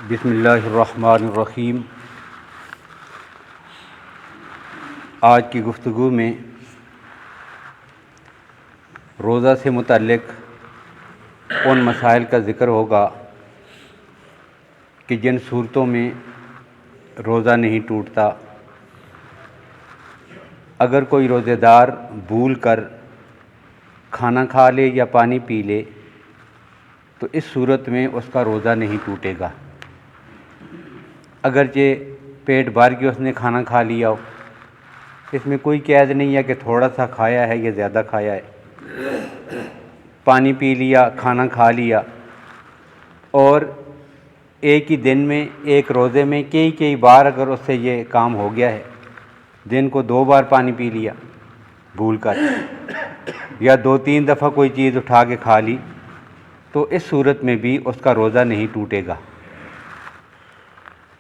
بسم اللہ الرحمن الرحیم۔ آج کی گفتگو میں روزہ سے متعلق ان مسائل کا ذکر ہوگا کہ جن صورتوں میں روزہ نہیں ٹوٹتا۔ اگر کوئی روزے دار بھول کر کھانا کھا لے یا پانی پی لے تو اس صورت میں اس کا روزہ نہیں ٹوٹے گا، اگرچہ پیٹ بھر کے اس نے کھانا کھا لیا ہو۔ اس میں کوئی قید نہیں ہے کہ تھوڑا سا کھایا ہے یا زیادہ کھایا ہے۔ پانی پی لیا، کھانا کھا لیا، اور ایک ہی دن میں ایک روزے میں کئی بار اگر اس سے یہ کام ہو گیا ہے، دن کو 2 بار پانی پی لیا بھول کر، یا 2-3 دفعہ کوئی چیز اٹھا کے کھا لی، تو اس صورت میں بھی اس کا روزہ نہیں ٹوٹے گا۔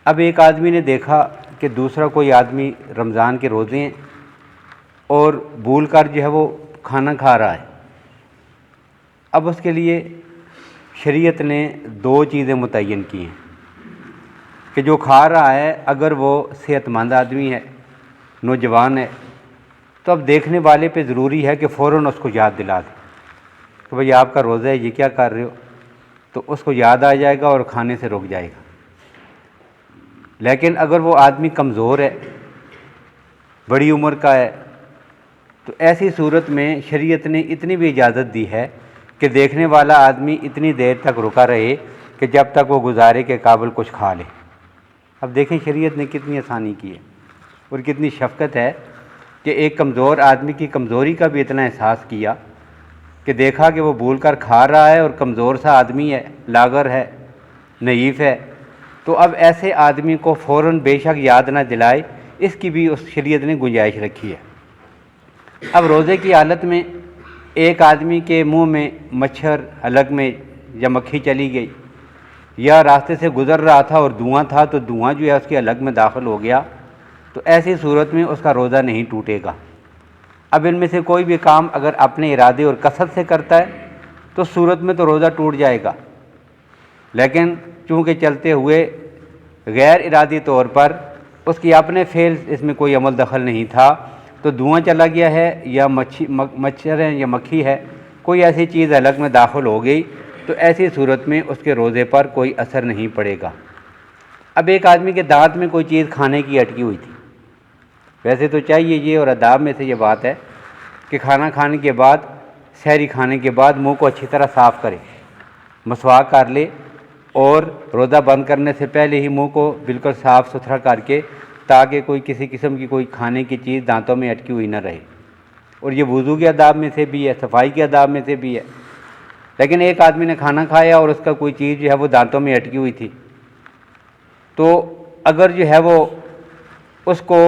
اب ایک آدمی نے دیکھا کہ دوسرا کوئی آدمی رمضان کے روزے ہیں اور بھول کر جو ہے وہ کھانا کھا رہا ہے۔ اب اس کے لیے شریعت نے 2 چیزیں متعین کی ہیں کہ جو کھا رہا ہے اگر وہ صحت مند آدمی ہے، نوجوان ہے، تو اب دیکھنے والے پہ ضروری ہے کہ فوراً اس کو یاد دلا دے کہ بھئی آپ کا روزہ ہے، یہ کیا کر رہے ہو، تو اس کو یاد آ جائے گا اور کھانے سے رک جائے گا۔ لیکن اگر وہ آدمی کمزور ہے، بڑی عمر کا ہے، تو ایسی صورت میں شریعت نے اتنی بھی اجازت دی ہے کہ دیکھنے والا آدمی اتنی دیر تک رکا رہے کہ جب تک وہ گزارے کے قابل کچھ کھا لے۔ اب دیکھیں شریعت نے کتنی آسانی کی ہے اور کتنی شفقت ہے کہ ایک کمزور آدمی کی کمزوری کا بھی اتنا احساس کیا کہ دیکھا کہ وہ بھول کر کھا رہا ہے اور کمزور سا آدمی ہے، لاغر ہے، نحیف ہے، تو اب ایسے آدمی کو فوراً بے شک یاد نہ دلائے، اس کی بھی اس شریعت نے گنجائش رکھی ہے۔ اب روزے کی حالت میں ایک آدمی کے منہ میں مچھر، حلق میں یا مکھی چلی گئی، یا راستے سے گزر رہا تھا اور دھواں تھا تو دھواں جو ہے اس کے حلق میں داخل ہو گیا، تو ایسی صورت میں اس کا روزہ نہیں ٹوٹے گا۔ اب ان میں سے کوئی بھی کام اگر اپنے ارادے اور کثرت سے کرتا ہے تو صورت میں تو روزہ ٹوٹ جائے گا، لیکن چونکہ چلتے ہوئے غیر ارادی طور پر اس کی اپنے فعل اس میں کوئی عمل دخل نہیں تھا، تو دھواں چلا گیا ہے یا مچھر ہے یا مکھی ہے، کوئی ایسی چیز حلق میں داخل ہو گئی، تو ایسی صورت میں اس کے روزے پر کوئی اثر نہیں پڑے گا۔ اب ایک آدمی کے دانت میں کوئی چیز کھانے کی اٹکی ہوئی تھی، ویسے تو چاہیے یہ، اور آداب میں سے یہ بات ہے کہ کھانا کھانے کے بعد، سحری کھانے کے بعد منہ کو اچھی طرح صاف کرے، مسواک کر لے، اور روزہ بند کرنے سے پہلے ہی منہ کو بالکل صاف ستھرا کر کے، تاکہ کوئی کسی قسم کی کوئی کھانے کی چیز دانتوں میں اٹکی ہوئی نہ رہے۔ اور یہ وضو کے آداب میں سے بھی ہے، صفائی کے آداب میں سے بھی ہے۔ لیکن ایک آدمی نے کھانا کھایا اور اس کا کوئی چیز جو ہے وہ دانتوں میں اٹکی ہوئی تھی، تو اگر جو ہے وہ اس کو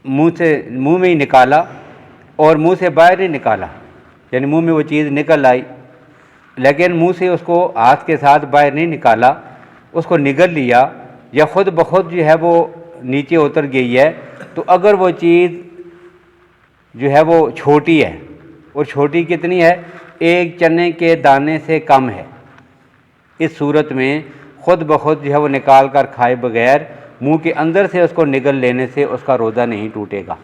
منہ میں ہی نکالا اور منہ سے باہر نہیں نکالا، یعنی منہ میں وہ چیز نکل آئی لیکن منہ سے اس کو ہاتھ کے ساتھ باہر نہیں نکالا، اس کو نگل لیا یا خود بخود جو ہے وہ نیچے اتر گئی ہے، تو اگر وہ چیز جو ہے وہ چھوٹی ہے، اور چھوٹی کتنی ہے، 1 چنے کے دانے سے کم ہے، اس صورت میں خود بخود جو ہے وہ نکال کر کھائے بغیر منہ کے اندر سے اس کو نگل لینے سے اس کا روزہ نہیں ٹوٹے گا۔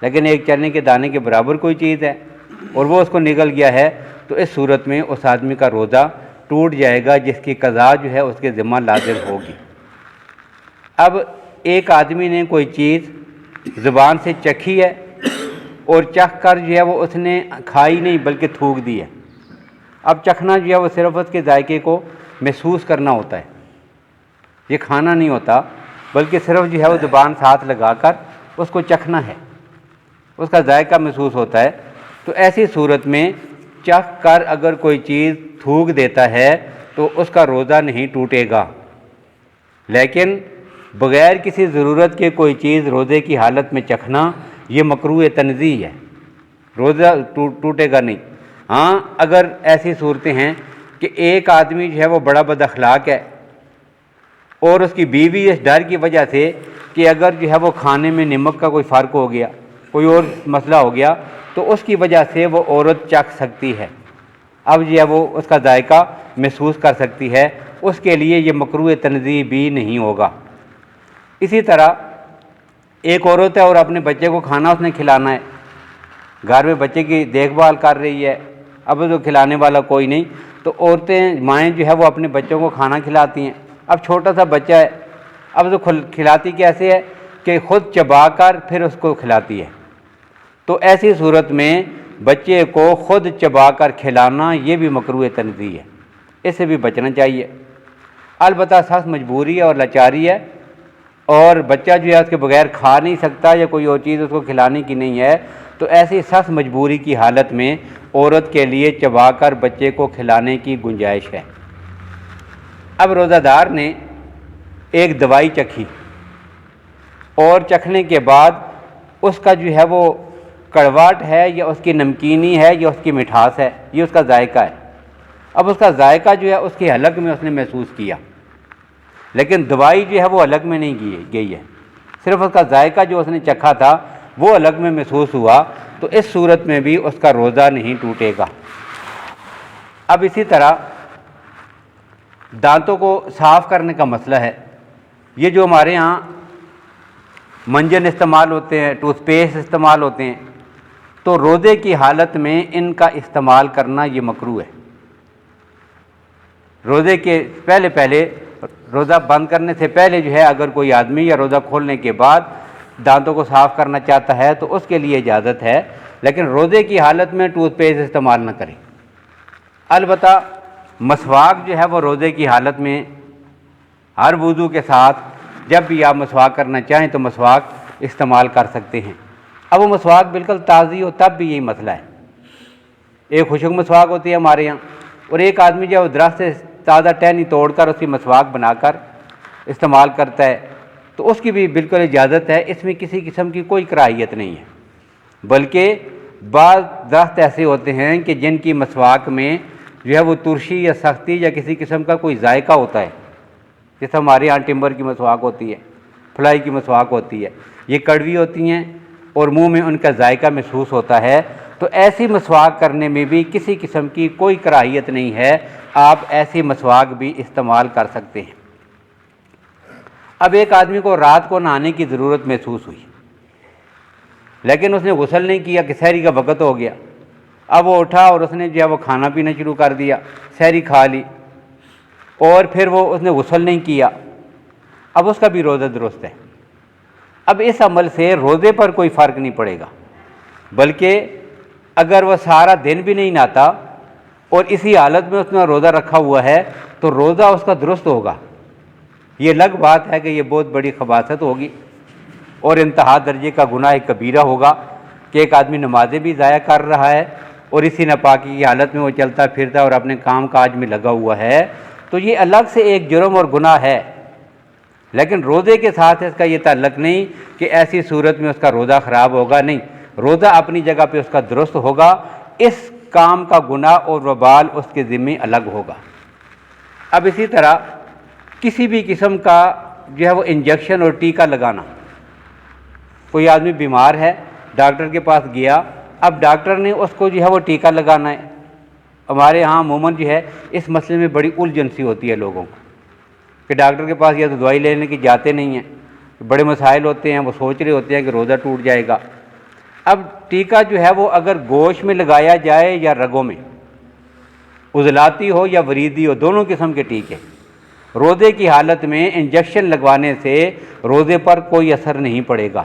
لیکن 1 چنے کے دانے کے برابر کوئی چیز ہے اور وہ اس کو نگل گیا ہے، تو اس صورت میں اس آدمی کا روزہ ٹوٹ جائے گا، جس کی قضا جو ہے اس کے ذمہ لازم ہوگی۔ اب ایک آدمی نے کوئی چیز زبان سے چکھی ہے اور چکھ کر جو ہے وہ اس نے کھائی نہیں بلکہ تھوک دی ہے۔ اب چکھنا جو ہے وہ صرف اس کے ذائقے کو محسوس کرنا ہوتا ہے، یہ کھانا نہیں ہوتا، بلکہ صرف جو ہے وہ زبان ساتھ لگا کر اس کو چکھنا ہے، اس کا ذائقہ محسوس ہوتا ہے۔ تو ایسی صورت میں چکھ کر اگر کوئی چیز تھوک دیتا ہے تو اس کا روزہ نہیں ٹوٹے گا، لیکن بغیر کسی ضرورت کے کوئی چیز روزے کی حالت میں چکھنا یہ مکروہ تنزیہ ہے، روزہ ٹوٹے گا نہیں۔ ہاں اگر ایسی صورتیں ہیں کہ ایک آدمی جو ہے وہ بڑا بد اخلاق ہے اور اس کی بیوی اس ڈر کی وجہ سے کہ اگر جو ہے وہ کھانے میں نمک کا کوئی فرق ہو گیا، کوئی اور مسئلہ ہو گیا، تو اس کی وجہ سے وہ عورت چکھ سکتی ہے، اب جو ہے وہ اس کا ذائقہ محسوس کر سکتی ہے، اس کے لیے یہ مکروہ تنزیہ بھی نہیں ہوگا۔ اسی طرح ایک عورت ہے اور اپنے بچے کو کھانا اس نے کھلانا ہے، گھر میں بچے کی دیکھ بھال کر رہی ہے، اب تو کھلانے والا کوئی نہیں، تو عورتیں مائیں جو ہے وہ اپنے بچوں کو کھانا کھلاتی ہیں۔ اب چھوٹا سا بچہ ہے، اب تو کھلاتی کیسے ہے کہ خود چبا کر پھر اس کو کھلاتی ہے، تو ایسی صورت میں بچے کو خود چبا کر کھلانا یہ بھی مکروہ تنزیہ ہے، اس سے بھی بچنا چاہیے۔ البتہ سخت مجبوری ہے اور لاچاری ہے اور بچہ جو ہے اس کے بغیر کھا نہیں سکتا یا کوئی اور چیز اس کو کھلانے کی نہیں ہے، تو ایسی سخت مجبوری کی حالت میں عورت کے لیے چبا کر بچے کو کھلانے کی گنجائش ہے۔ اب روزہ دار نے ایک دوائی چکھی اور چکھنے کے بعد اس کا جو ہے وہ کڑواٹ ہے یا اس کی نمکینی ہے یا اس کی مٹھاس ہے، یہ اس کا ذائقہ ہے۔ اب اس کا ذائقہ جو ہے اس کی حلق میں اس نے محسوس کیا، لیکن دوائی جو ہے وہ حلق میں نہیں گئی ہے، صرف اس کا ذائقہ جو اس نے چکھا تھا وہ حلق میں محسوس ہوا، تو اس صورت میں بھی اس کا روزہ نہیں ٹوٹے گا۔ اب اسی طرح دانتوں کو صاف کرنے کا مسئلہ ہے، یہ جو ہمارے ہاں منجن استعمال ہوتے ہیں، ٹوتھ پیسٹ استعمال ہوتے ہیں، تو روزے کی حالت میں ان کا استعمال کرنا یہ مکروہ ہے۔ روزے کے پہلے روزہ بند کرنے سے پہلے جو ہے اگر کوئی آدمی یا روزہ کھولنے کے بعد دانتوں کو صاف کرنا چاہتا ہے تو اس کے لیے اجازت ہے، لیکن روزے کی حالت میں ٹوتھ پیسٹ استعمال نہ کریں۔ البتہ مسواک جو ہے وہ روزے کی حالت میں ہر وضو کے ساتھ جب بھی آپ مسواک کرنا چاہیں تو مسواک استعمال کر سکتے ہیں۔ اب وہ مسواک بالکل تازی ہو تب بھی یہی مسئلہ ہے، ایک خشک مسواک ہوتی ہے ہمارے یہاں، اور ایک آدمی جو درخت سے تازہ ٹہنی توڑ کر اس کی مسواک بنا کر استعمال کرتا ہے، تو اس کی بھی بالکل اجازت ہے، اس میں کسی قسم کی کوئی کراہیت نہیں ہے۔ بلکہ بعض درخت ایسے ہوتے ہیں کہ جن کی مسواک میں جو ہے وہ ترشی یا سختی یا کسی قسم کا کوئی ذائقہ ہوتا ہے، جیسے ہمارے یہاں ٹمبر کی مسواک ہوتی ہے، فلائی کی مسواک ہوتی ہے، یہ کڑوی ہوتی ہیں اور منہ میں ان کا ذائقہ محسوس ہوتا ہے، تو ایسی مسواک کرنے میں بھی کسی قسم کی کوئی کراہیت نہیں ہے، آپ ایسی مسواک بھی استعمال کر سکتے ہیں۔ اب ایک آدمی کو رات کو نہانے کی ضرورت محسوس ہوئی، لیکن اس نے غسل نہیں کیا کہ سحری کا وقت ہو گیا، اب وہ اٹھا اور اس نے جو ہے وہ کھانا پینا شروع کر دیا، سحری کھا لی اور پھر اس نے غسل نہیں کیا، اب اس کا بھی روزہ درست ہے۔ اب اس عمل سے روزے پر کوئی فرق نہیں پڑے گا، بلکہ اگر وہ سارا دن بھی نہیں نہاتا اور اسی حالت میں اس نے روزہ رکھا ہوا ہے تو روزہ اس کا درست ہوگا۔ یہ الگ بات ہے کہ یہ بہت بڑی خباثت ہوگی اور انتہا درجے کا گناہ کبیرہ ہوگا کہ ایک آدمی نمازیں بھی ضائع کر رہا ہے اور اسی ناپاکی کی حالت میں وہ چلتا پھرتا اور اپنے کام کاج میں لگا ہوا ہے، تو یہ الگ سے ایک جرم اور گناہ ہے، لیکن روزے کے ساتھ اس کا یہ تعلق نہیں کہ ایسی صورت میں اس کا روزہ خراب ہوگا، نہیں، روزہ اپنی جگہ پہ اس کا درست ہوگا، اس کام کا گناہ اور وبال اس کے ذمہ الگ ہوگا۔ اب اسی طرح کسی بھی قسم کا جو ہے وہ انجیکشن اور ٹیکہ لگانا، کوئی آدمی بیمار ہے، ڈاکٹر کے پاس گیا، اب ڈاکٹر نے اس کو جو ہے وہ ٹیکہ لگانا ہے۔ ہمارے ہاں عموماً جو ہے اس مسئلے میں بڑی الجھن سی ہوتی ہے لوگوں کو کہ ڈاکٹر کے پاس یا تو دوائی لینے کی جاتے نہیں ہیں، بڑے مسائل ہوتے ہیں، وہ سوچ رہے ہوتے ہیں کہ روزہ ٹوٹ جائے گا۔ اب ٹیکہ جو ہے وہ اگر گوشت میں لگایا جائے یا رگوں میں، عضلاتی ہو یا وریدی ہو، دونوں قسم کے ٹیکے، روزے کی حالت میں انجیکشن لگوانے سے روزے پر کوئی اثر نہیں پڑے گا،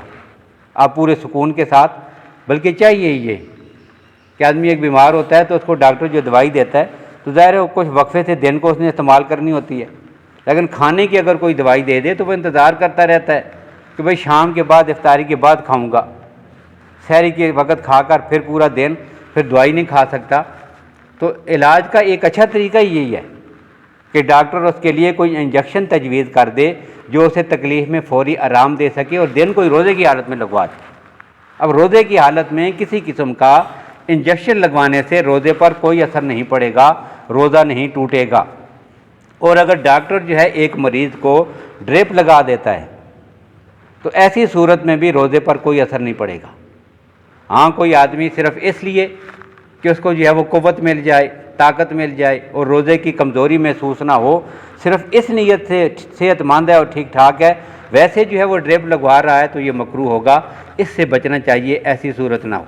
آپ پورے سکون کے ساتھ، بلکہ چاہیے یہ کہ آدمی ایک بیمار ہوتا ہے تو اس کو ڈاکٹر جو دوائی دیتا ہے تو ظاہر ہے وہ کچھ وقفے سے دن کو اس نے استعمال کرنی ہوتی ہے، لیکن کھانے کی اگر کوئی دوائی دے دے تو وہ انتظار کرتا رہتا ہے کہ بھئی شام کے بعد افطاری کے بعد کھاؤں گا، سحری کے وقت کھا کر پھر پورا دن پھر دوائی نہیں کھا سکتا۔ تو علاج کا ایک اچھا طریقہ یہی ہے کہ ڈاکٹر اس کے لیے کوئی انجیکشن تجویز کر دے جو اسے تکلیف میں فوری آرام دے سکے اور دن کوئی روزے کی حالت میں لگوا دے۔ اب روزے کی حالت میں کسی قسم کا انجیکشن لگوانے سے روزے پر کوئی اثر نہیں پڑے گا، روزہ نہیں ٹوٹے گا۔ اور اگر ڈاکٹر جو ہے ایک مریض کو ڈرپ لگا دیتا ہے تو ایسی صورت میں بھی روزے پر کوئی اثر نہیں پڑے گا۔ ہاں کوئی آدمی صرف اس لیے کہ اس کو جو ہے وہ قوت مل جائے طاقت مل جائے اور روزے کی کمزوری محسوس نہ ہو، صرف اس نیت سے صحت مند ہے اور ٹھیک ٹھاک ہے، ویسے جو ہے وہ ڈرپ لگوا رہا ہے تو یہ مکروہ ہوگا، اس سے بچنا چاہیے، ایسی صورت نہ ہو۔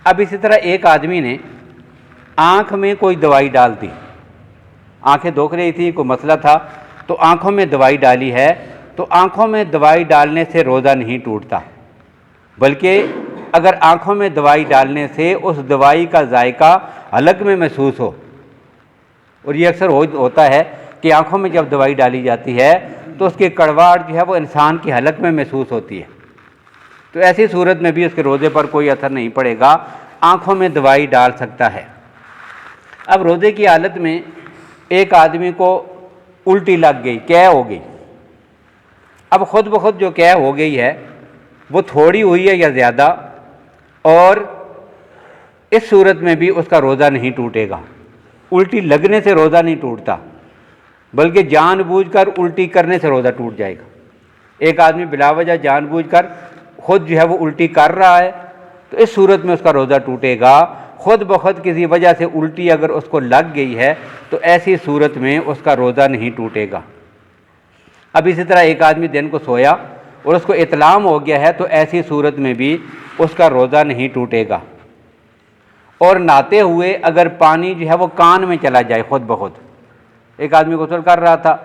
اب اسی طرح ایک آدمی نے آنکھ میں کوئی دوائی ڈال دی، آنکھیں دکھ رہی تھیں، کوئی مسئلہ تھا تو آنکھوں میں دوائی ڈالی ہے، تو آنکھوں میں دوائی ڈالنے سے روزہ نہیں ٹوٹتا، بلکہ اگر آنکھوں میں دوائی ڈالنے سے اس دوائی کا ذائقہ حلق میں محسوس ہو، اور یہ اکثر ہوتا ہے کہ آنکھوں میں جب دوائی ڈالی جاتی ہے تو اس کی کڑواہٹ جو ہے وہ انسان کی حلق میں محسوس ہوتی ہے، تو ایسی صورت میں بھی اس کے روزے پر کوئی اثر نہیں پڑے گا، آنکھوں میں دوائی ڈال سکتا ہے۔ اب روزے کی حالت میں ایک آدمی کو الٹی لگ گئی، قے ہو گئی، اب خود بخود جو قے ہو گئی ہے وہ تھوڑی ہوئی ہے یا زیادہ، اور اس صورت میں بھی اس کا روزہ نہیں ٹوٹے گا، الٹی لگنے سے روزہ نہیں ٹوٹتا، بلکہ جان بوجھ کر الٹی کرنے سے روزہ ٹوٹ جائے گا۔ ایک آدمی بلا وجہ جان بوجھ کر خود جو ہے وہ الٹی کر رہا ہے تو اس صورت میں اس کا روزہ ٹوٹے گا۔ خود بخود کسی وجہ سے الٹی اگر اس کو لگ گئی ہے تو ایسی صورت میں اس کا روزہ نہیں ٹوٹے گا۔ اب اسی طرح ایک آدمی دن کو سویا اور اس کو اطلام ہو گیا ہے تو ایسی صورت میں بھی اس کا روزہ نہیں ٹوٹے گا۔ اور نہاتے ہوئے اگر پانی جو ہے وہ کان میں چلا جائے خود بخود، ایک آدمی غسل کر رہا تھا،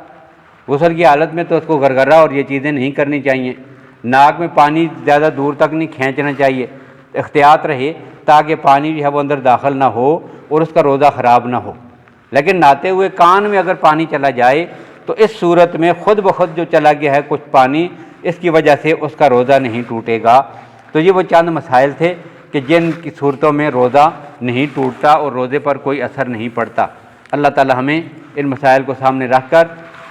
غسل کی حالت میں تو اس کو گرگرا اور یہ چیزیں نہیں کرنی چاہیے، ناک میں پانی زیادہ دور تک نہیں کھینچنا چاہیے، احتیاط رہے تاکہ پانی جو ہے وہ اندر داخل نہ ہو اور اس کا روزہ خراب نہ ہو۔ لیکن نہاتے ہوئے کان میں اگر پانی چلا جائے تو اس صورت میں خود بخود جو چلا گیا ہے کچھ پانی، اس کی وجہ سے اس کا روزہ نہیں ٹوٹے گا۔ تو یہ وہ چند مسائل تھے کہ جن کی صورتوں میں روزہ نہیں ٹوٹتا اور روزے پر کوئی اثر نہیں پڑتا۔ اللہ تعالی ہمیں ان مسائل کو سامنے رکھ کر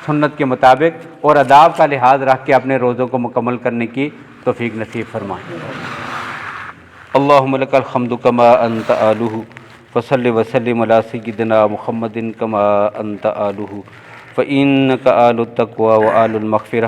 سنت کے مطابق اور آداب کا لحاظ رکھ کے اپنے روزوں کو مکمل کرنے کی توفیق نصیب فرمائے۔ اللہم لک الحمد کما انت آلہ وصلی وسلم علی سیدنا محمد کما انت آلہ فإنک آل التقوی و آل المغفرہ